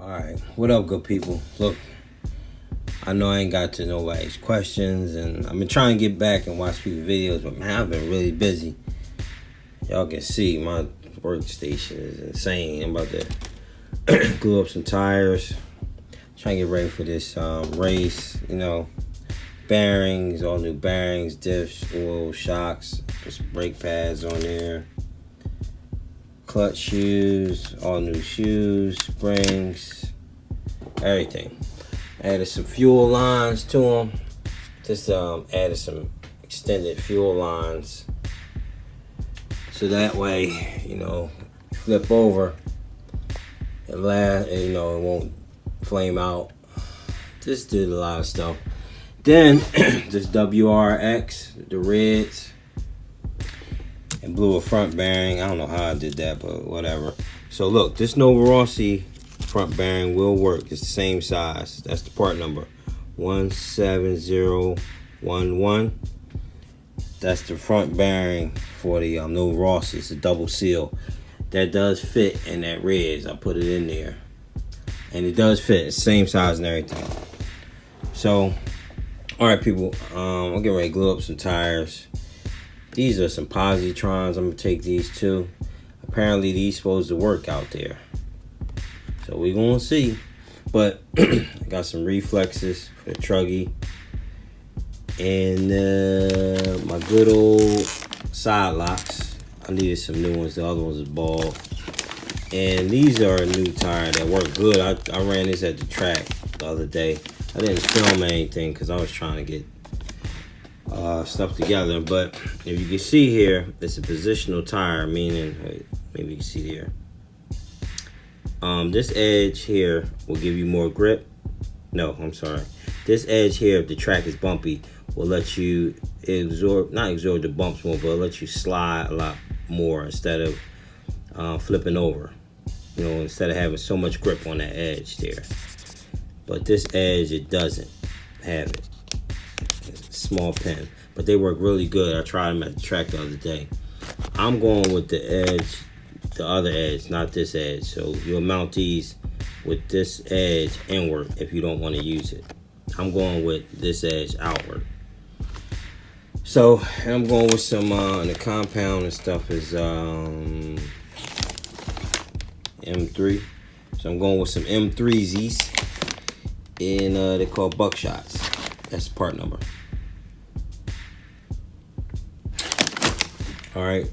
Alright, what up, good people? Look, I know I ain't got to nobody's questions, and I've been trying to get back and watch people's videos, but man, I've been really busy. Y'all can see my workstation is insane. I'm about to glue up some tires, trying to get ready for this race. You know, bearings, all new bearings, diffs, oil, shocks, put some brake pads on there. Clutch shoes, all new shoes, springs, everything. Added some fuel lines to them. Just added some extended fuel lines, so that way, you know, flip over and it won't flame out. Just did a lot of stuff. Then this WRX, the reds, and blew a front bearing. I don't know how I did that, but whatever. So look, this Nova Rossi front bearing will work. It's the same size. That's the part number 17011. That's the front bearing for the Nova Rossi. It's a double seal. That does fit in that reds. I put it in there, and it does fit. It's the same size and everything. So, all right, people. I'm getting ready to glue up some tires. These are some positrons. I'm gonna take these too. Apparently these supposed to work out there, so we're gonna see. But I got some reflexes for the tuggy, and my good old side locks. I needed some new ones. The other ones is bald, and these are a new tire that work good. I ran this at the track the other day. I didn't film anything because I was trying to get stuff together, but if you can see here, it's a positional tire, meaning, maybe you can see here, this edge here will give you more grip. No, I'm sorry, this edge here, if the track is bumpy, will let you not absorb the bumps more, but let you slide a lot more instead of flipping over, you know, instead of having so much grip on that edge there. But this edge, it doesn't have it. Small pin, but they work really good. I tried them at the track the other day. I'm going with the edge, the other edge, not this edge. So you'll mount these with this edge inward if you don't want to use it. I'm going with this edge outward. So I'm going with some the compound and stuff is M3. So I'm going with some M3s, and they're called buckshots. That's the part number. Alright,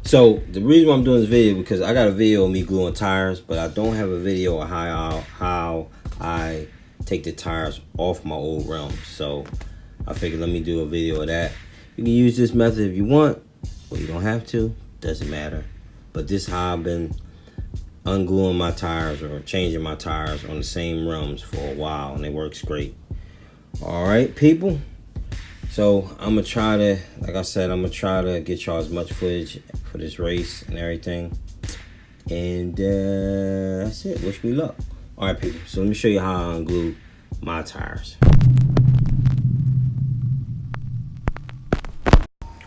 so the reason why I'm doing this video, because I got a video of me gluing tires, but I don't have a video of how I take the tires off my old realms. So I figured, let me do a video of that. You can use this method if you want, or you don't have to, doesn't matter. But this is how I've been ungluing my tires or changing my tires on the same realms for a while, and it works great. Alright, people. So I'm gonna try to, like I said, I'm gonna try to get y'all as much footage for this race and everything. And that's it. Wish me luck. All right, people. So let me show you how I unglue my tires.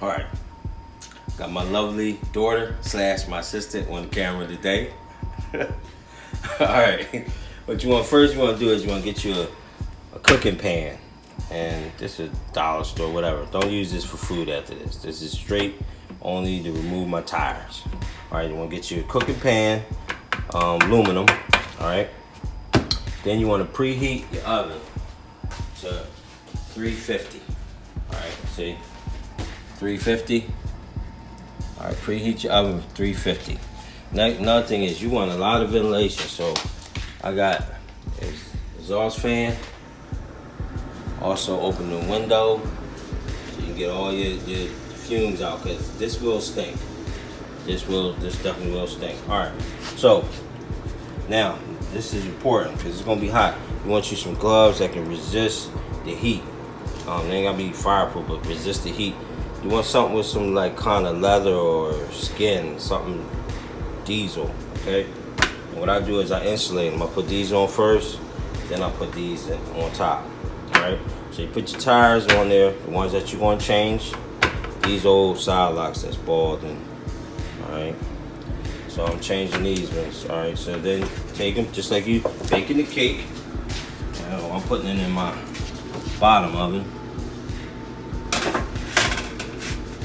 All right. Got my lovely daughter / my assistant on the camera today. All right. What you want first? You want to do is you want to get you a cooking pan. And this is a dollar store, whatever. Don't use this for food after this. This is straight only to remove my tires. All right, you want to get you a cooking pan, aluminum. All right. Then you want to preheat your oven to 350. All right, see, 350. All right, preheat your oven to 350. Another thing is you want a lot of ventilation. So I got an exhaust fan. Also open the window so you can get all your fumes out, because this will stink. This definitely will stink. All right, so now this is important because it's gonna be hot. You want you some gloves that can resist the heat. They ain't gotta be fireproof, but resist the heat. You want something with some like kind of leather or skin, something diesel, okay? And what I do is I insulate them. I put these on first, then I put these on top. Alright, so you put your tires on there, the ones that you're going to change, these old side locks that's bald. And alright, so So I'm changing these ones. All right, so then take them just like you baking the cake. I'm putting it in my bottom oven.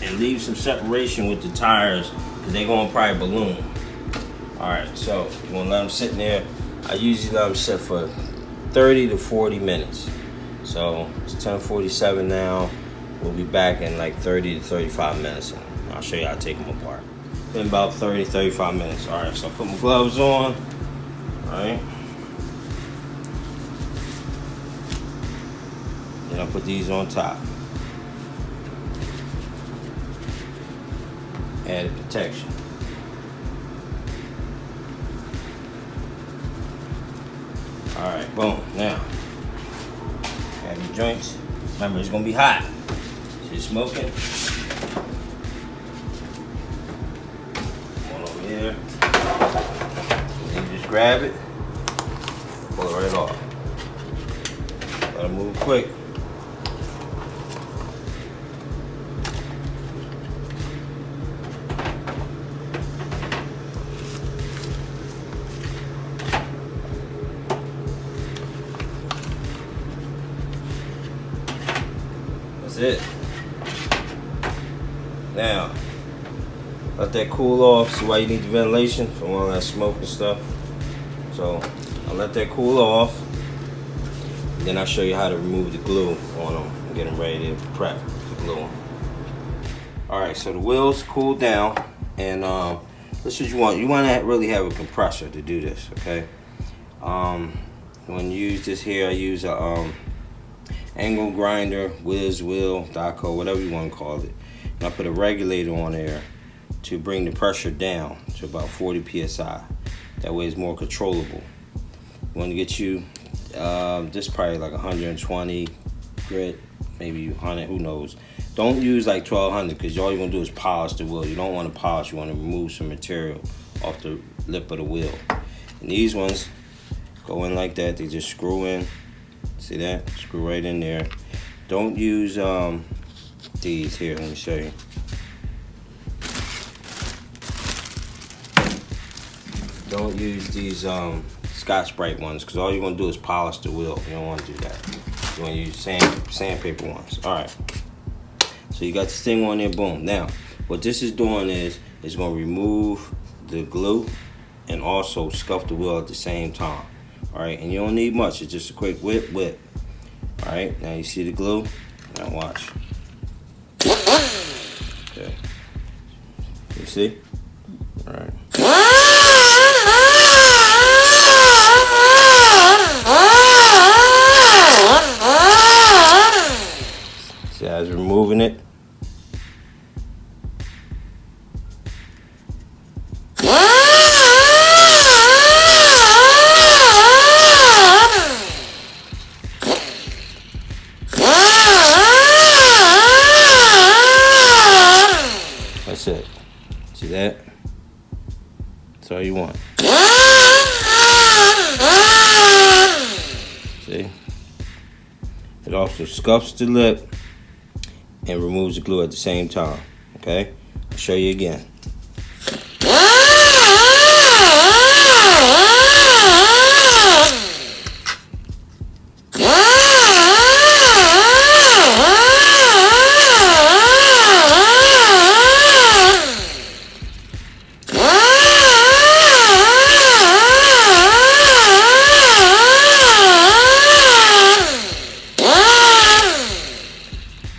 And leave some separation with the tires because they're going to probably balloon. All right, so you want to let them sit in there. I usually let them sit for 30 to 40 minutes. So it's 10:47 now. We'll be back in like 30 to 35 minutes. And I'll show you how to take them apart. Been about 30, 35 minutes. All right, so I put my gloves on. All right. Then I'll put these on top. Added protection. All right, boom. Now, add your joints. Remember, it's gonna be hot. So you're smoking. One over here. And you just grab it, pull it right off. Gotta move quick. That's it. Now, let that cool off. See why you need the ventilation from all that smoke and stuff. So I'll let that cool off. Then I'll show you how to remove the glue on them and get them ready to prep to glue them. All right, so the wheels cooled down, and this is what you want. You want to really have a compressor to do this, okay? When you use this here, I use a angle grinder, whiz wheel, Daco, whatever you want to call it. And I put a regulator on there to bring the pressure down to about 40 psi. That way it's more controllable. You want to get you this probably like 120 grit, maybe 100, who knows. Don't use like 1200 because all you're gonna do is polish the wheel. You don't want to polish, you want to remove some material off the lip of the wheel. And these ones go in like that. They just screw in. See that? Screw right in there. Don't use these here. Let me show you. Don't use these Scotch-Brite ones because all you're gonna do is polish the wheel. You don't want to do that. You want to use sandpaper ones. All right. So you got this thing on there. Boom. Now, what this is doing is it's gonna remove the glue and also scuff the wheel at the same time. All right, and you don't need much. It's just a quick whip. All right, now you see the glue. Now watch. Okay. You see? All right. See how it's removing it? That's it. See that? That's all you want. See? It also scuffs the lip and removes the glue at the same time. Okay? I'll show you again.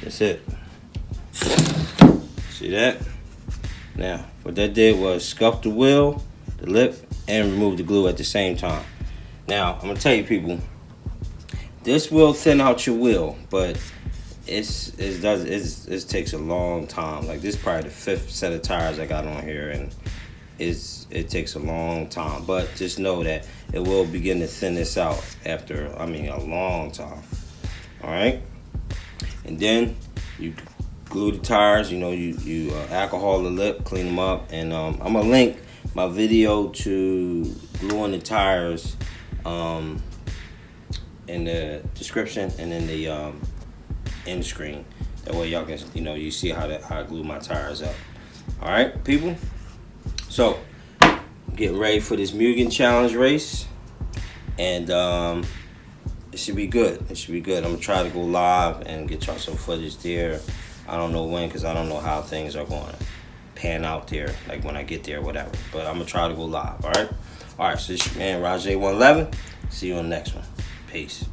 That's it. See that? Now, what that did was scuff the wheel, the lip, and remove the glue at the same time. Now, I'm gonna tell you people, this will thin out your wheel, but it takes a long time. Like this is probably the 5th set of tires I got on here, and it takes a long time. But just know that it will begin to thin this out after, a long time. All right, and then you glue the tires. You alcohol the lip, clean them up, and I'm gonna link my video to gluing the tires in the description and in the end screen. That way y'all can you see how I glue my tires up. All right, people. So getting ready for this Mugen Challenge race, and it should be good. It should be good. I'm gonna try to go live and get y'all some footage there. I don't know when, because I don't know how things are going to pan out there, like when I get there or whatever. But I'm gonna try to go live. All right. So this is your man Rajay 111. See you on the next one. Peace.